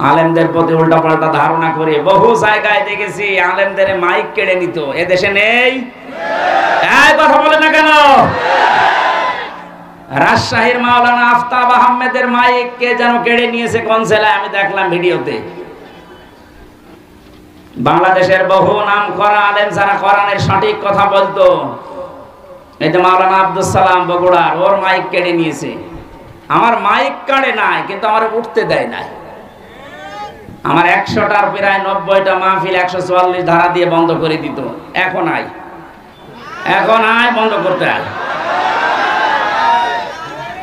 আলেমদের প্রতি উল্টাপাল্টা ধারণা করে বহু জায়গায় দেখেছি আলেমদের মাইক কেড়ে নিত। এদেশে নেই? এই কথা বলে না কেন? রাজশাহীর মাওলানা আফতাব আহমেদের মাইক কে যেন কেড়ে নিয়েছে কোন জেলায়, আমি দেখলাম ভিডিওতে। বাংলাদেশের বহু নাম করা আলেম যারা কোরআনের সঠিক কথা বলতো, এই যে মাওলানা আব্দুল সালাম বগুড়ার, ওর মাইক কেড়ে নিয়েছে। আমার মাইক কাড়ে নাই, কিন্তু আমার উঠতে দেয় নাই। আমার 100টার প্রায় 90টা মাহফিল 144 ধারা দিয়ে বন্ধ করে দিত। এখন আয় বন্ধ করতে আয়।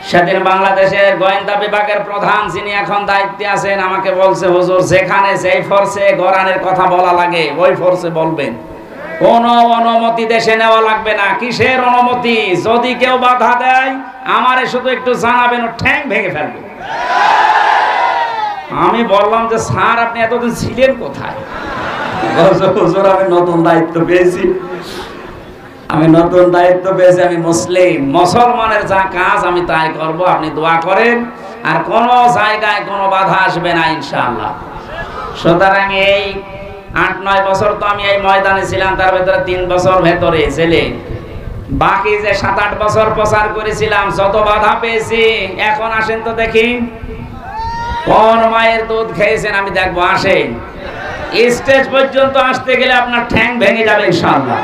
সেদিন বাংলাদেশের গোয়েন্দা বিভাগের প্রধান যিনি এখন দায়িত্বে আছেন আমাকে বলছে, হুজুর যেখানে যেই ফোর্সে কোরআনের কথা বলা লাগে ওই ফোর্সে বলবেন, কোন অনুমতি দেশে নেওয়া লাগবে না। কিসের অনুমতি? যদি কেউ বাধা দেয় আমারে শুধু একটু জানাবেন, ও ঠ্যাং ভেঙে ফেলবে। আমি বললাম যে স্যার আপনি এতদিন ছিলেন কোথায়? হুজুর আমি নতুন দায়িত্ব পেয়েছি, আমি মুসলমানের যা কাজ আমি তাই করব, আপনি দোয়া করেন, আর কোন জায়গায় কোনো বাধা আসবে না ইনশাআল্লাহ। সুতরাং এই 8-9 বছর তো আমি এই ময়দানে ছিলাম, তার ভেতরে 3 বছর ভেতরে ছেলে, বাকি যে 7-8 বছর প্রচার করেছিলাম যত বাধা পেয়েছি। এখন আসেন তো দেখি কোন মায়ের দুধ খেয়েছেন, আমি দেখবো। আসেন, স্টেজ পর্যন্ত আসতে গেলে আপনার ঠ্যাং ভেঙে যাবে ইনশাআল্লাহ।